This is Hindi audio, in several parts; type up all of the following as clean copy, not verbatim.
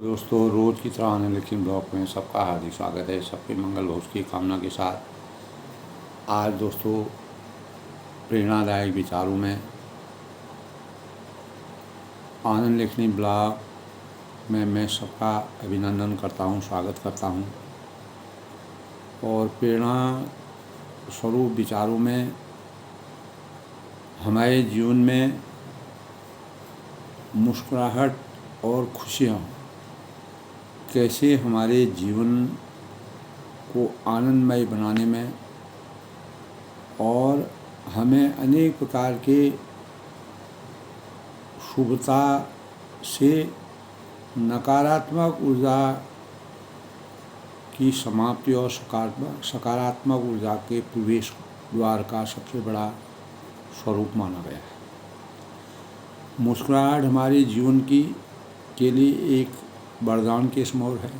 दोस्तों, रोज़ की तरह आने लिखी ब्लॉग में सबका हार्दिक स्वागत है। सबके मंगल भविष्य की कामना के साथ आज दोस्तों प्रेरणादायक विचारों में आनंद लिखनी ब्लॉग में मैं सबका अभिनंदन करता हूं, स्वागत करता हूं। और प्रेरणा स्वरूप विचारों में हमारे जीवन में मुस्कुराहट और खुशियाँ कैसे हमारे जीवन को आनंदमय बनाने में और हमें अनेक प्रकार के शुभता से नकारात्मक ऊर्जा की समाप्ति और सकारात्मक ऊर्जा के प्रवेश द्वार का सबसे बड़ा स्वरूप माना गया है। मुस्कुराहट हमारे जीवन के लिए एक वरदान के समान है।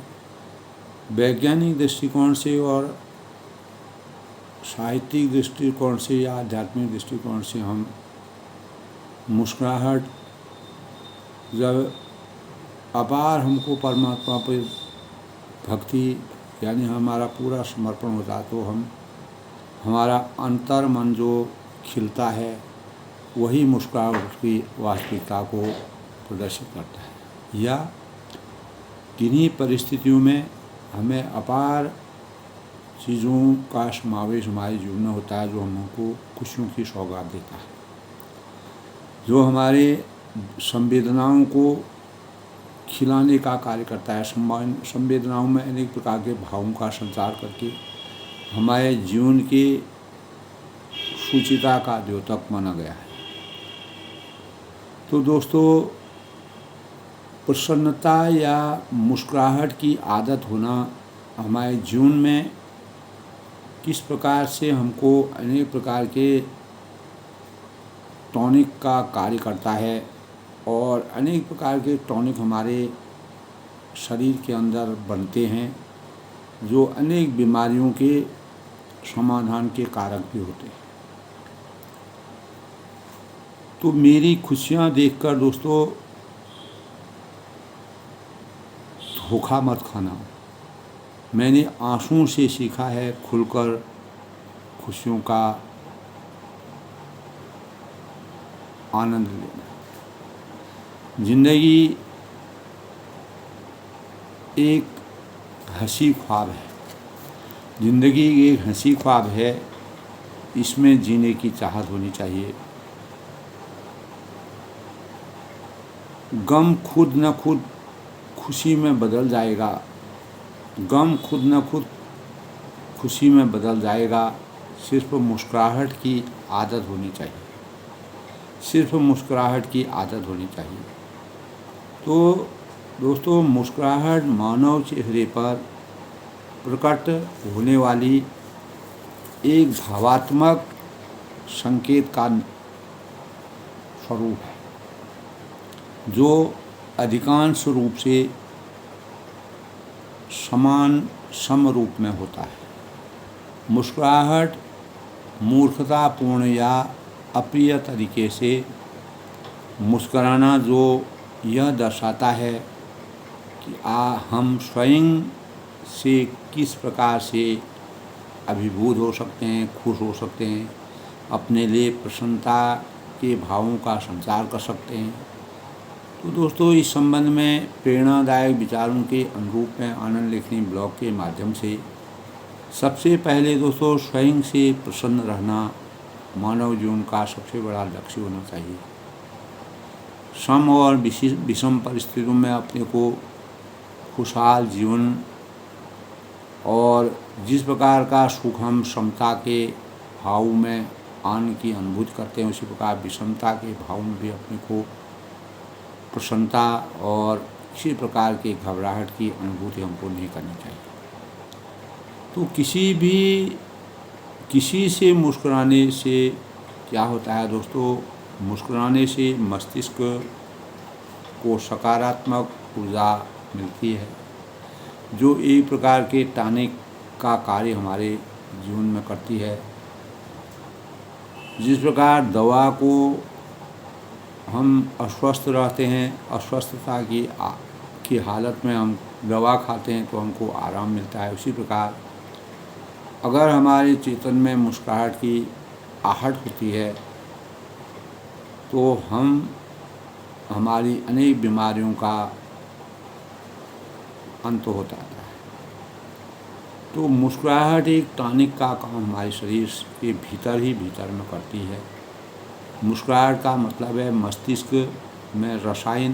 वैज्ञानिक दृष्टिकोण से और साहित्यिक दृष्टिकोण से या आध्यात्मिक दृष्टिकोण से हम मुस्कुराहट जब अपार हमको परमात्मा पर भक्ति यानी हमारा पूरा समर्पण होता तो हमारा अंतर मन जो खिलता है वही मुस्कुराहट की वास्तविकता को प्रदर्शित करता है। या किन्हीं परिस्थितियों में हमें अपार चीज़ों का समावेश हमारे जीवन में होता है जो हमको खुशियों की सौगात देता है, जो हमारे संवेदनाओं को खिलाने का कार्य करता है। संवेदनाओं में अनेक प्रकार के भावों का संचार करके हमारे जीवन के सुचिता का द्योतक माना गया है। तो दोस्तों, प्रसन्नता या मुस्कुराहट की आदत होना हमारे जीवन में किस प्रकार से हमको अनेक प्रकार के टॉनिक का कार्य करता है और अनेक प्रकार के टॉनिक हमारे शरीर के अंदर बनते हैं जो अनेक बीमारियों के समाधान के कारक भी होते हैं। तो मेरी खुशियाँ देखकर दोस्तों धोखा मत खाना। मैंने आंसुओं से सीखा है खुलकर खुशियों का आनंद लेना। जिंदगी एक हंसी ख्वाब है। जिंदगी एक हंसी ख्वाब है, इसमें जीने की चाहत होनी चाहिए। गम खुद न खुद खुशी में बदल जाएगा। गम खुद न खुद खुशी में बदल जाएगा। सिर्फ मुस्कुराहट की आदत होनी चाहिए। सिर्फ मुस्कुराहट की आदत होनी चाहिए। तो दोस्तों, मुस्कुराहट मानव चेहरे पर प्रकट होने वाली एक भावात्मक संकेत का स्वरूप है जो अधिकांश रूप से समान सम रूप में होता है। मुस्कुराहट मूर्खतापूर्ण या अप्रिय तरीके से मुस्कुराना जो यह दर्शाता है कि हम स्वयं से किस प्रकार से अभिभूत हो सकते हैं, खुश हो सकते हैं, अपने लिए प्रसन्नता के भावों का संचार कर सकते हैं। तो दोस्तों, इस संबंध में प्रेरणादायक विचारों के अनुरूप में आनंद लिखनी ब्लॉग के माध्यम से सबसे पहले दोस्तों स्वयं से प्रसन्न रहना मानव जीवन का सबसे बड़ा लक्ष्य होना चाहिए। सम और विषम परिस्थितियों में अपने को खुशहाल जीवन और जिस प्रकार का सुख हम समता के भाव में आनंद की अनुभूति करते हैं, उसी प्रकार विषमता के भाव में भी अपने को प्रसन्नता और किसी प्रकार की घबराहट की अनुभूति हमको नहीं करनी चाहिए। तो किसी से मुस्कुराने से क्या होता है दोस्तों? मुस्कुराने से मस्तिष्क को सकारात्मक ऊर्जा मिलती है जो एक प्रकार के टॉनिक का कार्य हमारे जीवन में करती है। जिस प्रकार दवा को हम अस्वस्थ रहते हैं, अस्वस्थता की हालत में हम दवा खाते हैं तो हमको आराम मिलता है, उसी प्रकार अगर हमारे चेतन में मुस्कुराहट की आहट होती है तो हमारी अनेक बीमारियों का अंत होता है। तो मुस्कुराहट एक टॉनिक का काम हमारे शरीर के भीतर ही भीतर में करती है। मुस्कुराहट का मतलब है मस्तिष्क में रसायन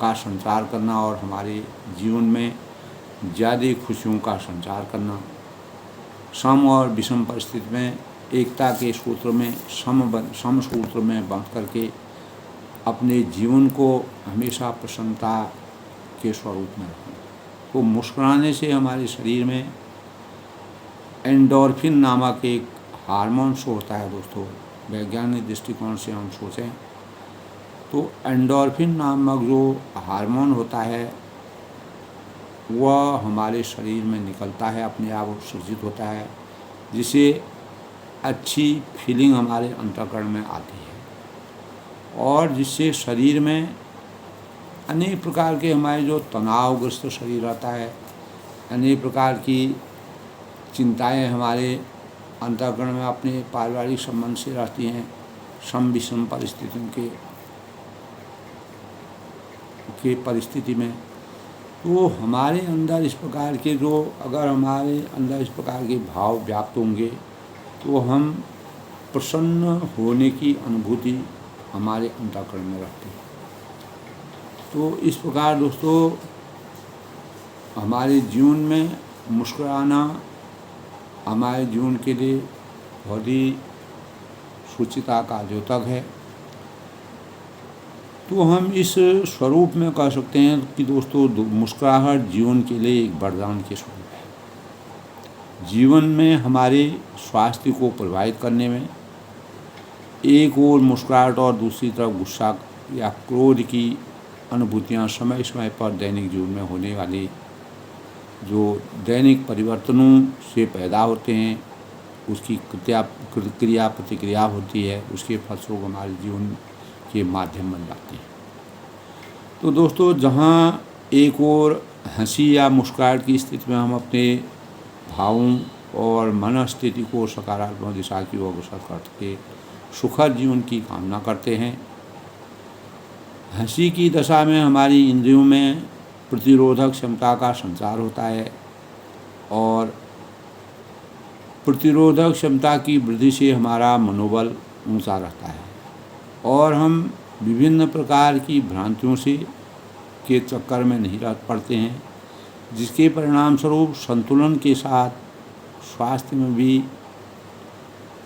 का संचार करना और हमारे जीवन में ज़्यादा खुशियों का संचार करना। सम और विषम परिस्थिति में एकता के सूत्र में सम सूत्र में बांध करके अपने जीवन को हमेशा प्रसन्नता के स्वरूप में रखें। तो मुस्कुराने से हमारे शरीर में एंडोर्फिन नामक एक हार्मोन शो होता है। दोस्तों, वैज्ञानिक दृष्टिकोण से हम सोचें तो एंडोर्फिन नामक जो हार्मोन होता है वह हमारे शरीर में निकलता है, अपने आप उत्सर्जित होता है, जिससे अच्छी फीलिंग हमारे अंतःकरण में आती है और जिससे शरीर में अनेक प्रकार के हमारे जो तनावग्रस्त शरीर रहता है, अनेक प्रकार की चिंताएं हमारे अंतःकरण में अपने पारिवारिक संबंध से रहती हैं, सम विषम परिस्थितियों के परिस्थिति में, तो हमारे अंदर इस प्रकार के अगर हमारे अंदर इस प्रकार के भाव व्याप्त होंगे तो हम प्रसन्न होने की अनुभूति हमारे अंतःकरण में रहती है। तो इस प्रकार दोस्तों हमारे जीवन में मुस्कुराना हमारे जीवन के लिए बहुत ही सुचिता का द्योतक है। तो हम इस स्वरूप में कह सकते हैं कि दोस्तों मुस्कुराहट जीवन के लिए एक वरदान के स्वरूप है। जीवन में हमारे स्वास्थ्य को प्रभावित करने में एक ओर मुस्कुराहट और दूसरी तरफ गुस्सा या क्रोध की अनुभूतियाँ समय समय पर दैनिक जीवन में होने वाले जो दैनिक परिवर्तनों से पैदा होते हैं, उसकी क्रिया प्रतिक्रिया होती है, उसके फलस्वरूप हमारे जीवन के माध्यम बन जाते हैं। तो दोस्तों जहाँ एक ओर हंसी या मुस्कुराहट की स्थिति में हम अपने भावों और मनस्थिति को सकारात्मक दिशा की ओर अग्रसर करके सुखद जीवन की कामना करते हैं, हंसी की दशा में हमारी इंद्रियों में प्रतिरोधक क्षमता का संचार होता है और प्रतिरोधक क्षमता की वृद्धि से हमारा मनोबल ऊंचा रहता है और हम विभिन्न प्रकार की भ्रांतियों के चक्कर में नहीं रह पड़ते हैं, जिसके परिणाम स्वरूप संतुलन के साथ स्वास्थ्य में भी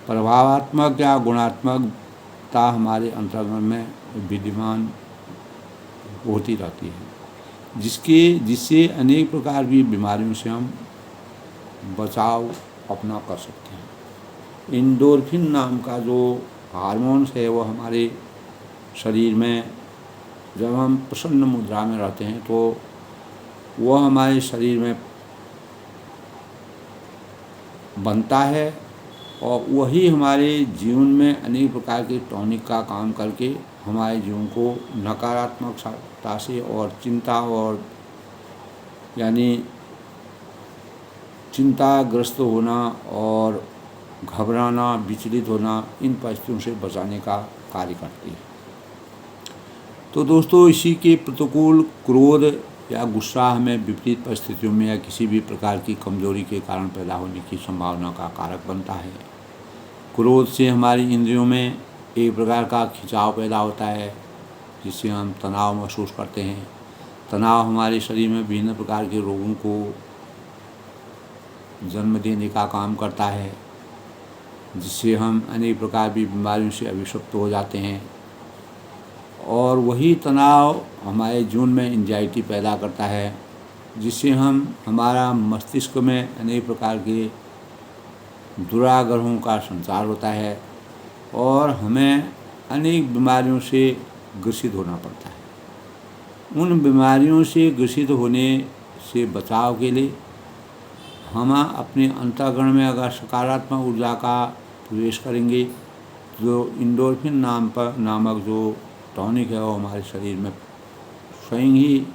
प्रभावात्मक या गुणात्मकता हमारे अंतर्गत में विद्यमान होती रहती है, जिससे अनेक प्रकार की बीमारियों से हम बचाव अपना कर सकते हैं। एंडोर्फिन नाम का जो हार्मोन्स है वो हमारे शरीर में जब हम प्रसन्न मुद्रा में रहते हैं तो वह हमारे शरीर में बनता है और वही हमारे जीवन में अनेक प्रकार के टॉनिक का काम करके हमारे जीवन को नकारात्मकता से और चिंता और यानी चिंताग्रस्त होना और घबराना, विचलित होना, इन परिस्थितियों से बचाने का कार्य करती है। तो दोस्तों इसी के प्रतिकूल क्रोध या गुस्सा हमें विपरीत परिस्थितियों में या किसी भी प्रकार की कमजोरी के कारण पैदा होने की संभावना का कारक बनता है। क्रोध से हमारी इंद्रियों में एक प्रकार का खिंचाव पैदा होता है, जिससे हम तनाव महसूस करते हैं। तनाव हमारे शरीर में विभिन्न प्रकार के रोगों को जन्म देने का काम करता है, जिससे हम अनेक प्रकार की बीमारियों से अभिशप्त हो जाते हैं और वही तनाव हमारे जीवन में एंजाइटी पैदा करता है, जिससे हमारा मस्तिष्क में अनेक प्रकार के दुराग्रहों का संचार होता है और हमें अनेक बीमारियों से ग्रसित होना पड़ता है। उन बीमारियों से ग्रसित होने से बचाव के लिए हम अपने अंतःकरण में अगर सकारात्मक ऊर्जा का प्रवेश करेंगे, जो एंडोर्फिन नामक जो टॉनिक है वो हमारे शरीर में स्वयं ही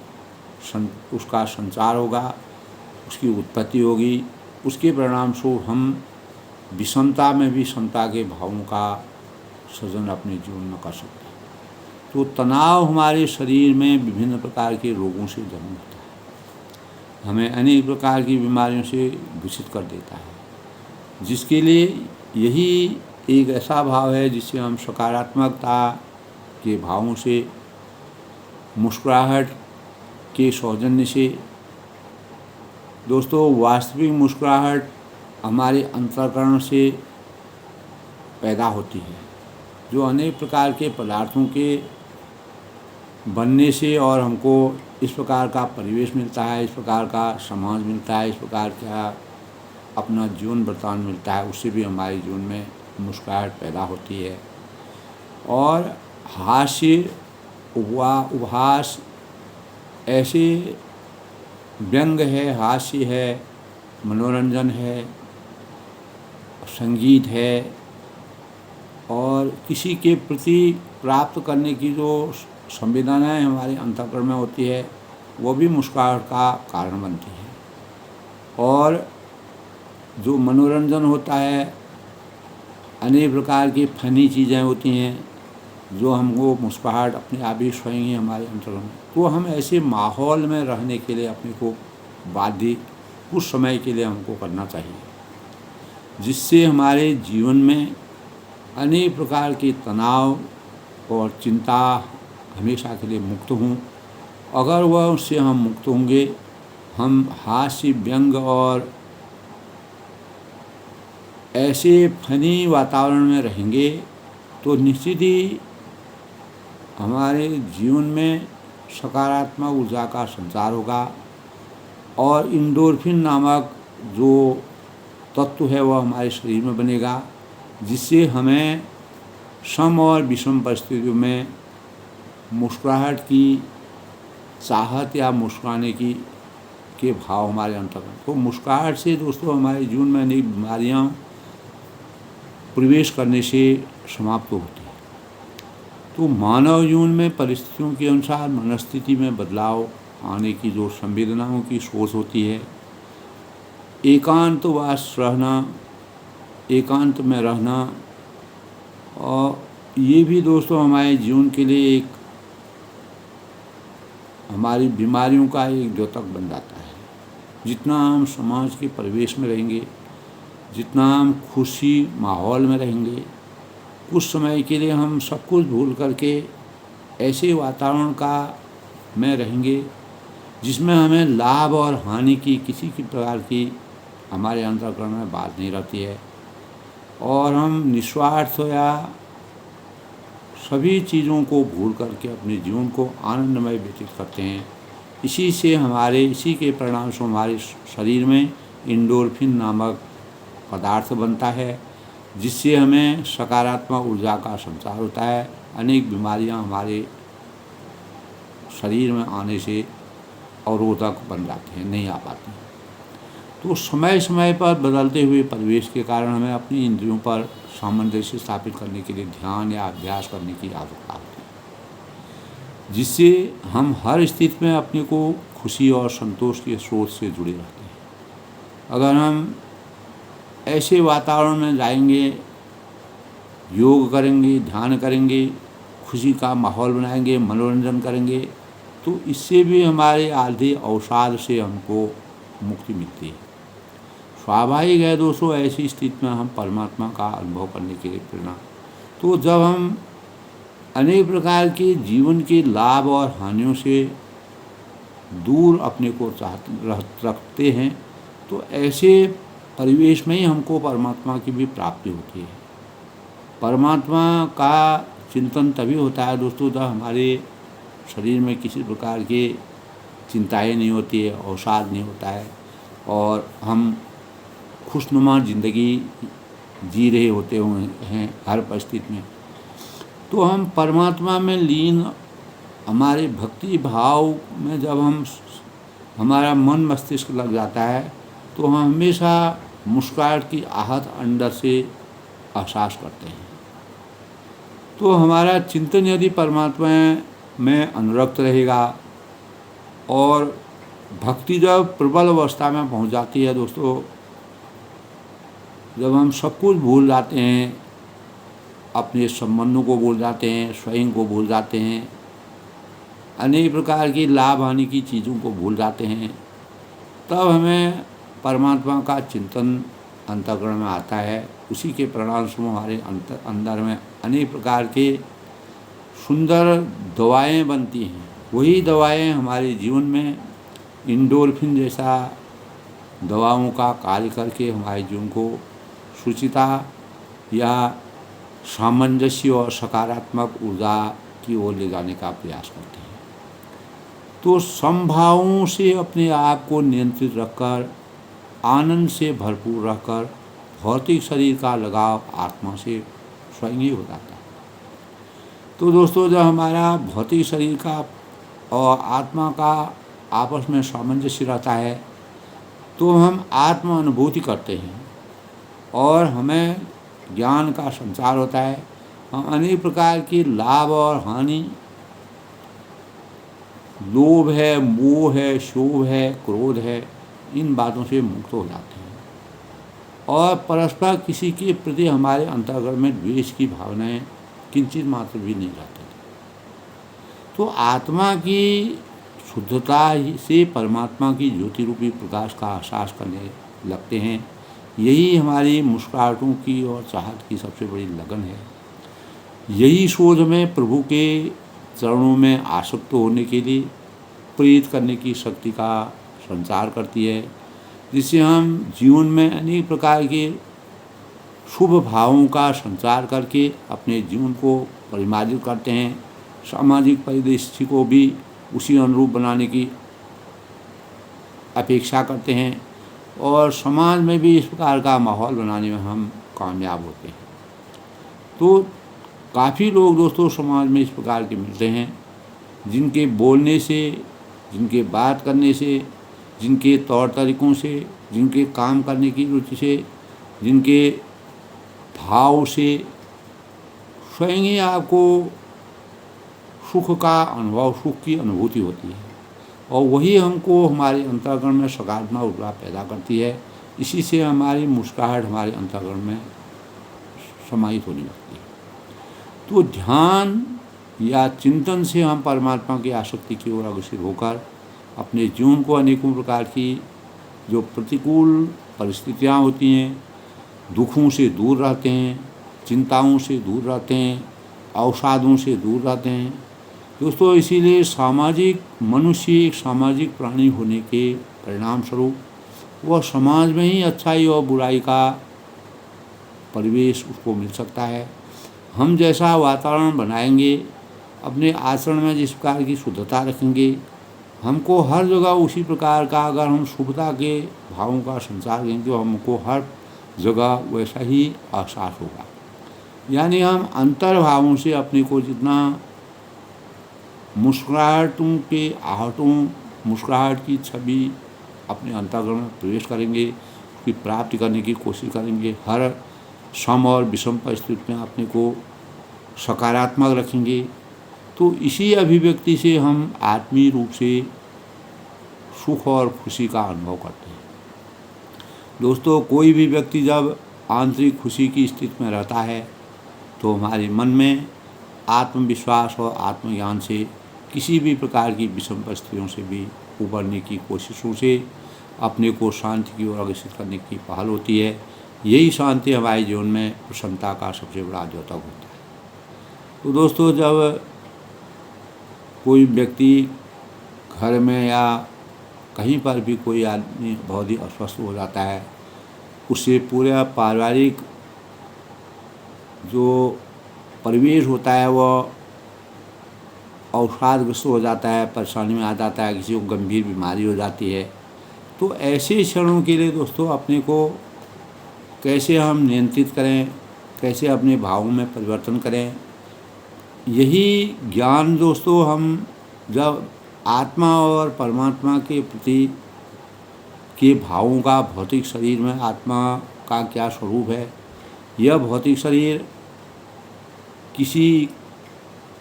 उसका संचार होगा, उसकी उत्पत्ति होगी। उसके परिणाम स्वरूप हम विषमता में भी समता के भावों का सृजन अपने जीवन में कर सकते हैं। तो तनाव हमारे शरीर में विभिन्न प्रकार के रोगों से जन्म होता है, हमें अनेक प्रकार की बीमारियों से दूषित कर देता है, जिसके लिए यही एक ऐसा भाव है जिससे हम सकारात्मकता के भावों से, मुस्कुराहट के सौजन्य से, दोस्तों वास्तविक मुस्कुराहट हमारे अंतःकरण से पैदा होती है, जो अनेक प्रकार के पदार्थों के बनने से और हमको इस प्रकार का परिवेश मिलता है, इस प्रकार का समाज मिलता है, इस प्रकार का अपना जीवन वर्तान मिलता है, उससे भी हमारे जीवन में मुस्कुराहट पैदा होती है। और हास्य, उपहास, ऐसे व्यंग है, हास्य है, मनोरंजन है, संगीत है, और किसी के प्रति प्राप्त करने की जो संवेदनाएँ हमारे अंतःकरण में होती है, वो भी मुस्कुराहट का कारण बनती है। और जो मनोरंजन होता है, अनेक प्रकार की फनी चीज़ें होती हैं जो हमको मुस्कुराहट अपने आप ही स्वयं ही हमारे अंतर्गत में, तो हम ऐसे माहौल में रहने के लिए अपने को बाध्य कुछ समय के लिए हमको करना चाहिए, जिससे हमारे जीवन में अनेक प्रकार के तनाव और चिंता हमेशा के लिए मुक्त हों। अगर वह उससे हम मुक्त होंगे, हम हास्य, व्यंग और ऐसे फनी वातावरण में रहेंगे, तो निश्चित ही हमारे जीवन में सकारात्मक ऊर्जा का संचार होगा और एंडोर्फिन नामक जो तत्व है वह हमारे शरीर में बनेगा, जिससे हमें सम और विषम परिस्थितियों में मुस्कुराहट की चाहत या मुस्कुराने की के भाव हमारे अंतर्गत। तो मुस्कुराहट से दोस्तों हमारे जीवन में अनेक बीमारियाँ प्रवेश करने से समाप्त होती है। तो मानव जीवन में परिस्थितियों के अनुसार मनस्थिति में बदलाव आने की जो संवेदनाओं की सोच होती है, एकांतवास रहना, एकांत में रहना, और ये भी दोस्तों हमारे जीवन के लिए एक हमारी बीमारियों का एक द्योतक बन जाता है। जितना हम समाज के परिवेश में रहेंगे, जितना हम खुशी माहौल में रहेंगे, कुछ समय के लिए हम सब कुछ भूल करके ऐसे वातावरण का में रहेंगे जिसमें हमें लाभ और हानि की किसी की प्रकार की हमारे अंतःकरण में बात नहीं रहती है, और हम निस्वार्थ या सभी चीज़ों को भूल करके अपने जीवन को आनंदमय व्यतीत करते हैं। इसी के परिणाम से हमारे शरीर में एंडोर्फिन नामक पदार्थ बनता है, जिससे हमें सकारात्मक ऊर्जा का संचार होता है। अनेक बीमारियां हमारे शरीर में आने से अवरोधक बन जाती हैं, नहीं आ पाती। तो समय समय पर बदलते हुए परिवेश के कारण हमें अपनी इंद्रियों पर सामंजस्य स्थापित करने के लिए ध्यान या अभ्यास करने की आवश्यकता होती है, जिससे हम हर स्थिति में अपने को खुशी और संतोष के स्रोत से जुड़े रहते हैं। अगर हम ऐसे वातावरण में जाएंगे, योग करेंगे, ध्यान करेंगे, खुशी का माहौल बनाएंगे, मनोरंजन करेंगे, तो इससे भी हमारे आधे अवसाद से हमको मुक्ति मिलती है। स्वाभाविक है दोस्तों, ऐसी स्थिति में हम परमात्मा का अनुभव करने के लिए प्रेरणा। तो जब हम अनेक प्रकार के जीवन के लाभ और हानियों से दूर अपने को रखते हैं, तो ऐसे परिवेश में ही हमको परमात्मा की भी प्राप्ति होती है। परमात्मा का चिंतन तभी होता है दोस्तों जब हमारे शरीर में किसी प्रकार की चिंताएं नहीं होती है, अवसाद नहीं होता है, और हम खुशनुमा ज़िंदगी जी रहे होते हैं हर परिस्थिति में। तो हम परमात्मा में लीन, हमारे भक्ति भाव में जब हमारा मन मस्तिष्क लग जाता है, तो हम हमेशा मुस्कुराहट की आहट अंदर से एहसास करते हैं। तो हमारा चिंतन यदि परमात्मा में अनुरक्त रहेगा, और भक्ति जब प्रबल अवस्था में पहुंच जाती है दोस्तों, जब हम सब कुछ भूल जाते हैं, अपने संबंधों को भूल जाते हैं, स्वयं को भूल जाते हैं, अनेक प्रकार की लाभ हानि की चीज़ों को भूल जाते हैं, तब हमें परमात्मा का चिंतन अंतःकरण में आता है। उसी के परिणाम स्वरूप हमारे अंदर में अनेक प्रकार के सुंदर दवाएं बनती हैं। वही दवाएं हमारे जीवन में इंडोर्फिन जैसा दवाओं का कार्य करके हमारे जीवन को सुचिता या सामंजस्य और सकारात्मक ऊर्जा की ओर ले जाने का प्रयास करते हैं। तो समभावों से अपने आप को नियंत्रित रखकर, आनंद से भरपूर रहकर, भौतिक शरीर का लगाव आत्मा से स्वयं ही हो जाता है। तो दोस्तों, जब हमारा भौतिक शरीर का और आत्मा का आपस में सामंजस्य रहता है तो हम आत्म अनुभूति करते हैं और हमें ज्ञान का संचार होता है। हम अनेक प्रकार की लाभ और हानि, लोभ है, मोह है, शोभ है, क्रोध है, इन बातों से मुक्त हो जाते हैं और परस्पर किसी के प्रति हमारे अंतर्गत में द्वेष की भावनाएं किंचित मात्र भी नहीं रहती। तो आत्मा की शुद्धता से परमात्मा की ज्योति रूपी प्रकाश का एहसास करने लगते हैं। यही हमारी मुस्कुराहटों की और चाहत की सबसे बड़ी लगन है। यही सोच हमें प्रभु के चरणों में आसक्त होने के लिए प्रेरित करने की शक्ति का संचार करती है, जिससे हम जीवन में अनेक प्रकार के शुभ भावों का संचार करके अपने जीवन को परिमार्जित करते हैं। सामाजिक परिदृश्य को भी उसी अनुरूप बनाने की अपेक्षा करते हैं और समाज में भी इस प्रकार का माहौल बनाने में हम कामयाब होते हैं। तो काफ़ी लोग दोस्तों समाज में इस प्रकार के मिलते हैं, जिनके बोलने से, जिनके बात करने से, जिनके तौर तरीक़ों से, जिनके काम करने की रुचि से, जिनके भाव से स्वयं ही आपको सुख का अनुभव, सुख की अनुभूति होती है और वही हमको हमारे अंतःकरण में सकारात्मक ऊर्जा पैदा करती है। इसी से हमारी मुस्कुराहट हमारे अंतःकरण में समाहित होने लगती है। तो ध्यान या चिंतन से हम परमात्मा की आसक्ति की ओर अग्रसर होकर अपने जीवन को अनेकों प्रकार की जो प्रतिकूल परिस्थितियाँ होती हैं, दुखों से दूर रहते हैं, चिंताओं से दूर रहते हैं, अवसादों से दूर रहते हैं। दोस्तों, इसीलिए मनुष्य एक सामाजिक प्राणी होने के परिणाम स्वरूप वह समाज में ही अच्छाई और बुराई का परिवेश उसको मिल सकता है। हम जैसा वातावरण बनाएंगे, अपने आचरण में जिस प्रकार की शुद्धता रखेंगे, हमको हर जगह उसी प्रकार का, अगर हम शुभता के भावों का संचार करेंगे तो हमको हर जगह वैसा ही एहसास होगा। यानी हम अंतर्भावों से अपने को जितना मुस्कुराहटों के आहटों, मुस्कुराहट की छवि अपने अंतःकरण में प्रवेश करेंगे, उसकी प्राप्ति करने की कोशिश करेंगे, हर सम और विषम परिस्थिति में अपने को सकारात्मक रखेंगे, तो इसी अभिव्यक्ति से हम आत्मीय रूप से सुख और खुशी का अनुभव करते हैं। दोस्तों, कोई भी व्यक्ति जब आंतरिक खुशी की स्थिति में रहता है तो हमारे मन में आत्मविश्वास और आत्मज्ञान से किसी भी प्रकार की विषम परिस्थितियों से भी उबरने की कोशिशों से अपने को शांति की ओर अग्रसर करने की पहल होती है। यही शांति हमारे जीवन में प्रसन्नता का सबसे बड़ा द्योतक होता है। तो दोस्तों, जब कोई व्यक्ति घर में या कहीं पर भी कोई आदमी बहुत ही अस्वस्थ हो जाता है, उससे पूरा पारिवारिक जो परिवेश होता है वह अवसादग्रस्त हो जाता है, परेशानी में आ जाता है, किसी को गंभीर बीमारी हो जाती है। तो ऐसे क्षणों के लिए दोस्तों अपने को कैसे हम नियंत्रित करें, कैसे अपने भावों में परिवर्तन करें, यही ज्ञान दोस्तों हम जब आत्मा और परमात्मा के प्रति के भावों का भौतिक शरीर में आत्मा का क्या स्वरूप है, यह भौतिक शरीर किसी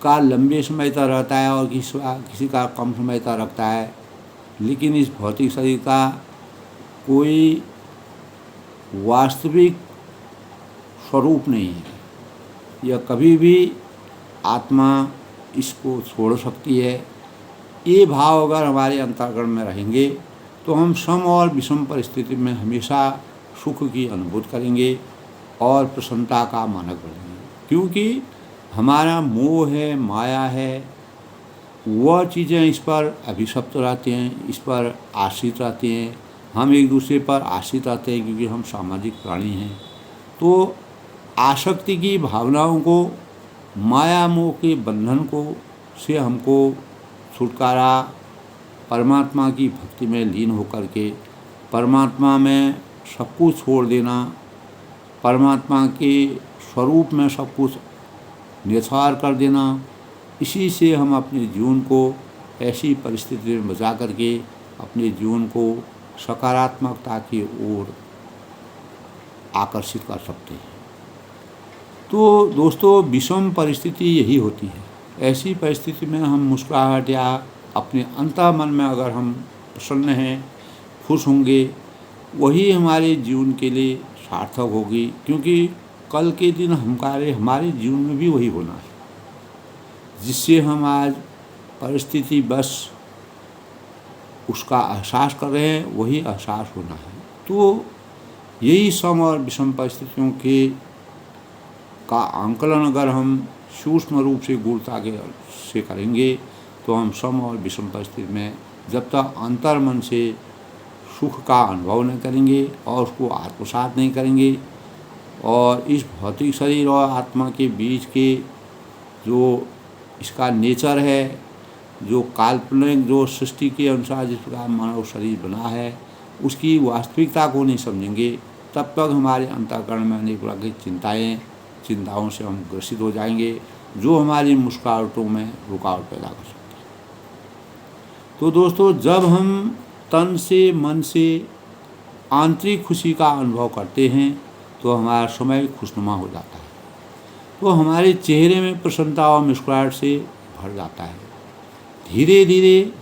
का लंबे समय तक रहता है और किसी का कम समय तक रखता है, लेकिन इस भौतिक शरीर का कोई वास्तविक स्वरूप नहीं है। यह कभी भी आत्मा इसको छोड़ सकती है। ये भाव अगर हमारे अंतःकरण में रहेंगे तो हम सम और विषम परिस्थिति में हमेशा सुख की अनुभूति करेंगे और प्रसन्नता का मानक बनेंगे, क्योंकि हमारा मोह है, माया है, वह चीज़ें इस पर अभिशप्त रहती हैं, इस पर आश्रित रहती हैं। हम एक दूसरे पर आश्रित रहते हैं क्योंकि हम सामाजिक प्राणी हैं। तो आसक्ति की भावनाओं को, माया मोह के बंधन को से हमको छुटकारा परमात्मा की भक्ति में लीन होकर के परमात्मा में सब कुछ छोड़ देना, परमात्मा के स्वरूप में सब कुछ निछावर कर देना, इसी से हम अपने जीवन को ऐसी परिस्थिति में बचा करके अपने जीवन को सकारात्मकता की ओर आकर्षित कर सकते हैं। तो दोस्तों, विषम परिस्थिति यही होती है। ऐसी परिस्थिति में हम मुस्कुराहट या अपने अंतःमन में अगर हम प्रसन्न हैं, खुश होंगे, वही हमारे जीवन के लिए सार्थक होगी, क्योंकि कल के दिन हमारे जीवन में भी वही होना है। जिससे हम आज परिस्थिति बस उसका एहसास कर रहे हैं, वही एहसास होना है। तो यही सम और विषम परिस्थितियों का आंकलन अगर हम सूक्ष्म रूप से गूढ़ता से करेंगे तो हम सम और विषम परिस्थिति में जब तक अंतर्मन से सुख का अनुभव नहीं करेंगे और उसको आत्मसात नहीं करेंगे, और इस भौतिक शरीर और आत्मा के बीच के जो इसका नेचर है, जो काल्पनिक जो सृष्टि के अनुसार जिस प्रकार मानव शरीर बना है, उसकी वास्तविकता को नहीं समझेंगे, तब तक हमारे अंतःकरण में अनेक प्रकार की चिंताओं से हम ग्रसित हो जाएंगे, जो हमारी मुस्कुराहटों में रुकावट पैदा कर सकते हैं। तो दोस्तों, जब हम तन से, मन से आंतरिक खुशी का अनुभव करते हैं तो हमारा समय खुशनुमा हो जाता है। तो हमारे चेहरे में प्रसन्नता और मुस्कुराहट से भर जाता है। धीरे धीरे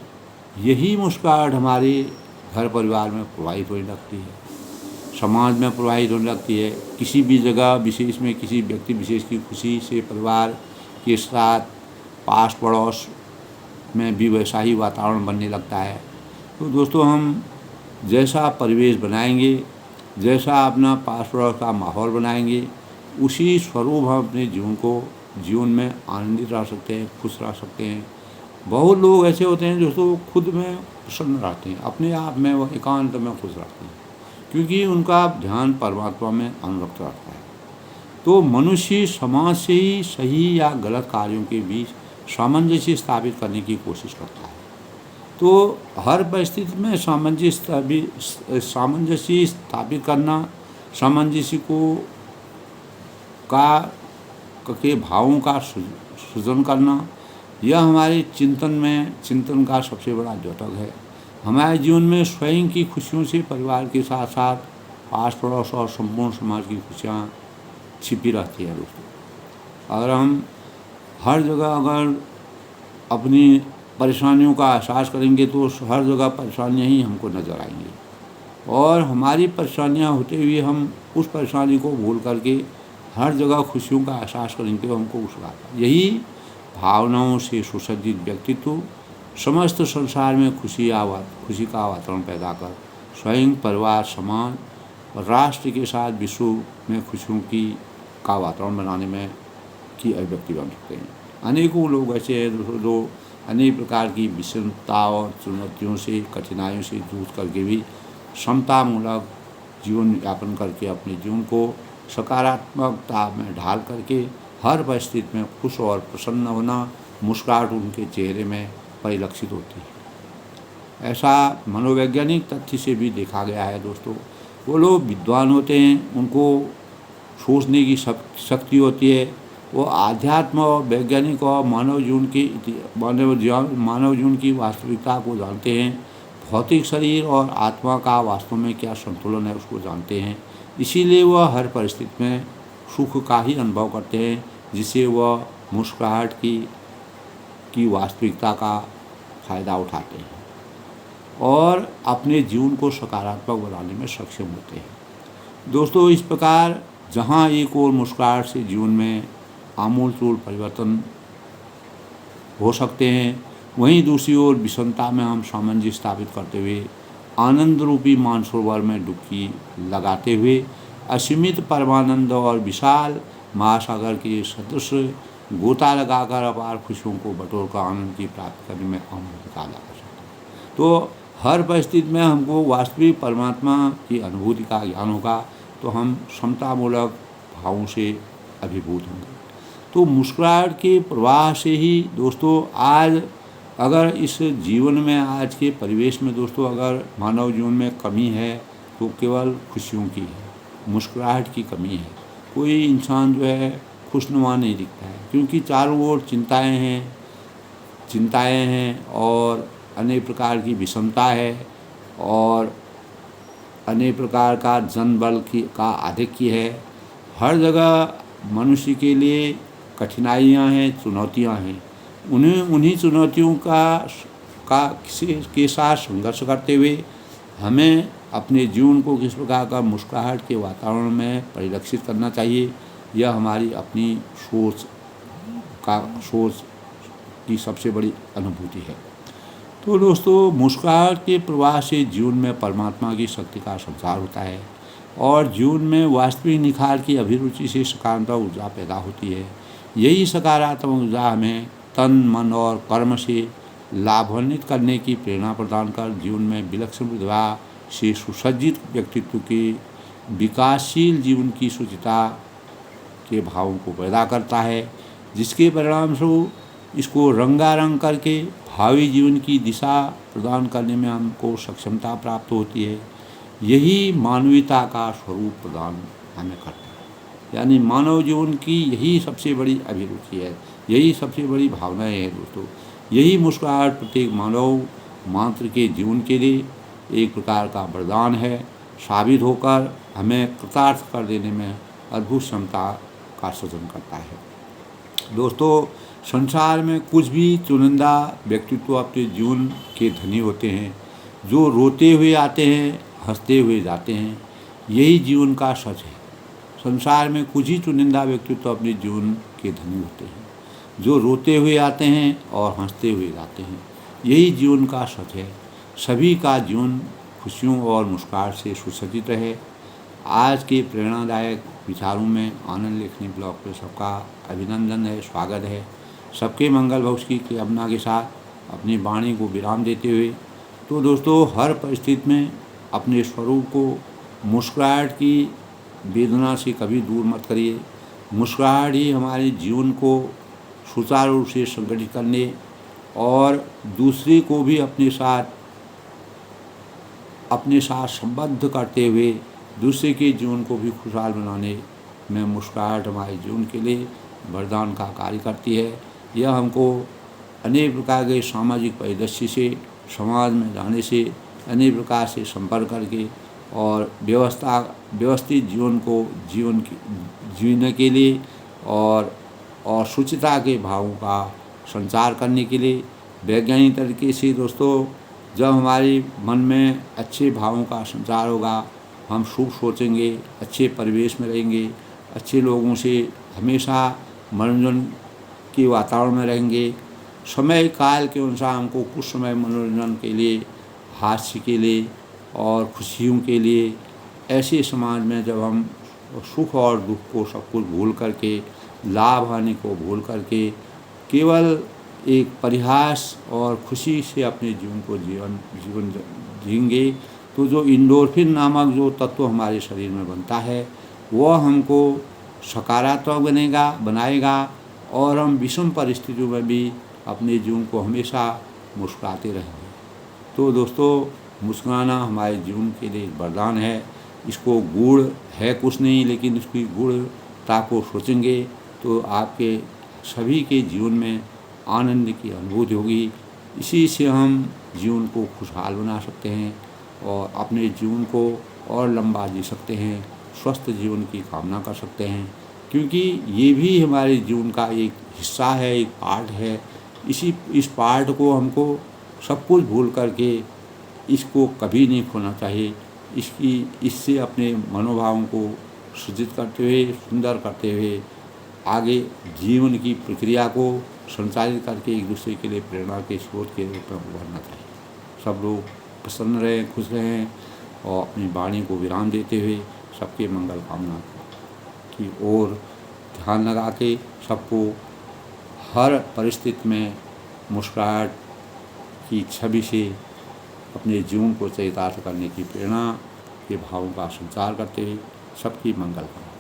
यही मुस्कुराहट हमारे घर परिवार में प्रवाहित होने लगती है, समाज में प्रवाहित होने लगती है। किसी भी जगह विशेष में किसी व्यक्ति विशेष की खुशी से परिवार के साथ पास पड़ोस में भी वैसा ही वातावरण बनने लगता है। तो दोस्तों, हम जैसा परिवेश बनाएंगे, जैसा अपना पास पड़ोस का माहौल बनाएंगे, उसी स्वरूप हम अपने जीवन में आनंदित रह सकते हैं, खुश रह सकते हैं। बहुत लोग ऐसे होते हैं जो खुद में प्रसन्न रहते हैं, अपने आप में वो एकांत में खुश रहते हैं, क्योंकि उनका ध्यान परमात्मा में अनुरक्त रहता है। तो मनुष्य समाज से ही सही या गलत कार्यों के बीच सामंजस्य स्थापित करने की कोशिश करता है। तो हर परिस्थिति में सामंजस्य स्थापित करना, सामंजस्य के भावों का सृजन करना, यह हमारे चिंतन का सबसे बड़ा द्योतक है। हमारे जीवन में स्वयं की खुशियों से परिवार के साथ साथ पास पड़ोस और संपूर्ण समाज की खुशियाँ छिपी रहती है दोस्तों। अगर हम हर जगह अगर अपनी परेशानियों का एहसास करेंगे तो हर जगह परेशानियाँ ही हमको नज़र आएंगी, और हमारी परेशानियाँ होते हुए हम उस परेशानी को भूल करके हर जगह खुशियों का एहसास करेंगे तो हमको उसका यही भावनाओं से सुसज्जित व्यक्तित्व समस्त संसार में खुशी का वातावरण पैदा कर स्वयं, परिवार, समाज और राष्ट्र के साथ विश्व में खुशियों का वातावरण बनाने में की अभिव्यक्ति बन सकते हैं। अनेकों लोग ऐसे हैं जो अनेक प्रकार की विषमता और चुनौतियों से, कठिनाइयों से जूझ करके भी समतामूलक जीवन यापन करके अपने जीवन को सकारात्मकता में ढाल करके हर परिस्थिति में खुश और प्रसन्न होना, मुस्कुराहट उनके चेहरे में परिलक्षित होती है। ऐसा मनोवैज्ञानिक तथ्य से भी देखा गया है दोस्तों। वो लोग विद्वान होते हैं, उनको सोचने की शक्ति होती है, वो आध्यात्म और वैज्ञानिक और मानव जीवन की वास्तविकता को जानते हैं, भौतिक शरीर और आत्मा का वास्तव में क्या संतुलन है उसको जानते हैं। इसीलिए वह हर परिस्थिति में सुख का ही अनुभव करते हैं, जिससे वह मुस्कुराहट की वास्तविकता का फ़ायदा उठाते हैं। और अपने जीवन को सकारात्मक बनाने में सक्षम होते हैं। दोस्तों, इस प्रकार जहाँ एक ओर मुस्कुराहट से जीवन में आमूलचूल परिवर्तन हो सकते हैं, वहीं दूसरी ओर विषमता में हम सामंजस्य स्थापित करते हुए आनंद रूपी मानसरोवर में डुबकी लगाते हुए असीमित परमानंद और विशाल महासागर के सदृश गोता लगाकर अपार खुशियों को बटोर कर आनंद की प्राप्ति करने में अहम भूमिका अदा कर सकते हैं। तो हर परिस्थिति में हमको वास्तविक परमात्मा की अनुभूति का ज्ञान होगा, तो हम समतामूलक भावों से अभिभूत होंगे। तो मुस्कुराहट के प्रवाह से ही दोस्तों आज अगर इस जीवन में, आज के परिवेश में दोस्तों, अगर मानव जीवन में कमी है तो केवल खुशियों की है, मुस्कुराहट की कमी है। कोई इंसान जो है खुशनुमा नहीं दिखता है, क्योंकि चारों ओर चिंताएं हैं और अनेक प्रकार की विषमता है और अनेक प्रकार का जनबल का आधिक्य है। हर जगह मनुष्य के लिए कठिनाइयां हैं, चुनौतियां हैं। उन्हीं चुनौतियों के साथ संघर्ष करते हुए हमें अपने जीवन को किस प्रकार का मुस्कुराहट के वातावरण में परिलक्षित करना चाहिए, यह हमारी अपनी सोच की सबसे बड़ी अनुभूति है। तो दोस्तों, मुस्कुराहट के प्रवाह से जीवन में परमात्मा की शक्ति का संचार होता है और जीवन में वास्तविक निखार की अभिरुचि से सकारात्मक ऊर्जा पैदा होती है। यही सकारात्मक ऊर्जा हमें तन, मन और कर्म से लाभान्वित करने की प्रेरणा प्रदान कर जीवन में विलक्षण प्रतिभा से सुसज्जित व्यक्तित्व के विकासशील जीवन की सुचिता के भावों को पैदा करता है, जिसके परिणामस्वरूप इसको रंगारंग करके भावी जीवन की दिशा प्रदान करने में हमको सक्षमता प्राप्त होती है। यही मानवीयता का स्वरूप प्रदान हमें करता है। यानी मानव जीवन की यही सबसे बड़ी अभिरुचि है, यही सबसे बड़ी भावनाएं हैं दोस्तों। यही मुस्कुराहट प्रत्येक मानव मात्र के जीवन के लिए एक प्रकार का वरदान है, साबित होकर हमें कृतार्थ कर देने में अद्भुत क्षमता का सृजन करता है। दोस्तों, संसार में कुछ भी चुनिंदा व्यक्तित्व अपने जीवन के धनी होते हैं, जो रोते हुए आते हैं, हंसते हुए जाते हैं। यही जीवन का सच है। संसार में कुछ ही चुनिंदा व्यक्तित्व अपने जीवन के धनी होते हैं, जो रोते हुए आते हैं और हंसते हुए जाते हैं। यही जीवन का सच है। सभी का जीवन खुशियों और मुस्कुराहट से सुसज्जित रहे। आज के प्रेरणादायक विचारों में आनंद लेखनी ब्लॉग पे सबका अभिनंदन है, स्वागत है। सबके मंगल भविष्य की कामना के साथ अपनी वाणी को विराम देते हुए, तो दोस्तों, हर परिस्थिति में अपने स्वरूप को मुस्कुराहट की वेदना से कभी दूर मत करिए। मुस्कुराहट ही हमारे जीवन को सुचारू रूप से संगठित करने और दूसरे को भी अपने साथ संबद्ध करते हुए दूसरे के जीवन को भी खुशहाल बनाने में मुस्कुराहट हमारे जीवन के लिए वरदान का कार्य करती है। यह हमको अनेक प्रकार के सामाजिक परिदृश्य से, समाज में जाने से, अनेक प्रकार से संपर्क करके और व्यवस्थित जीवन को जीने के लिए और शुचिता के भावों का संचार करने के लिए वैज्ञानिक तरीके से दोस्तों, जब हमारे मन में अच्छे भावों का संचार होगा, हम शुभ सोचेंगे, अच्छे परिवेश में रहेंगे, अच्छे लोगों से हमेशा मनोरंजन के वातावरण में रहेंगे। समय काल के अनुसार हमको कुछ समय मनोरंजन के लिए, हास्य के लिए और खुशियों के लिए, ऐसे समाज में जब हम सुख और दुख को सब कुछ भूल करके, लाभ हानि को भूल करके केवल एक परिहास और खुशी से अपने जीवन को जीवन जिएंगे, तो जो इंडोर्फिन नामक जो तत्व हमारे शरीर में बनता है, वह हमको सकारात्मक बनाएगा और हम विषम परिस्थितियों में भी अपने जीवन को हमेशा मुस्कुराते रहेंगे। तो दोस्तों, मुस्कुराना हमारे जीवन के लिए एक वरदान है। इसको गुण है कुछ नहीं, लेकिन इसकी गुणता को सोचेंगे तो आपके सभी के जीवन में आनंद की अनुभूति होगी। इसी से हम जीवन को खुशहाल बना सकते हैं और अपने जीवन को और लंबा जी सकते हैं, स्वस्थ जीवन की कामना कर सकते हैं, क्योंकि ये भी हमारे जीवन का एक हिस्सा है, एक पार्ट है। इस पार्ट को हमको सब कुछ भूल करके इसको कभी नहीं खोना चाहिए। इससे अपने मनोभावों को सृजित करते हुए, सुंदर करते हुए आगे जीवन की प्रक्रिया को संचालित करके एक दूसरे के लिए प्रेरणा के स्रोत के रूप में उभरना चाहिए। सब लोग प्रसन्न रहें, खुश रहें और अपनी वाणी को विराम देते हुए सबके मंगल कामना की ओर ध्यान लगा के सबको हर परिस्थिति में मुस्कुराहट की छवि से अपने जीवन को चरितार्थ करने की प्रेरणा के भावों का संचार करते हुए सबकी मंगल कामना।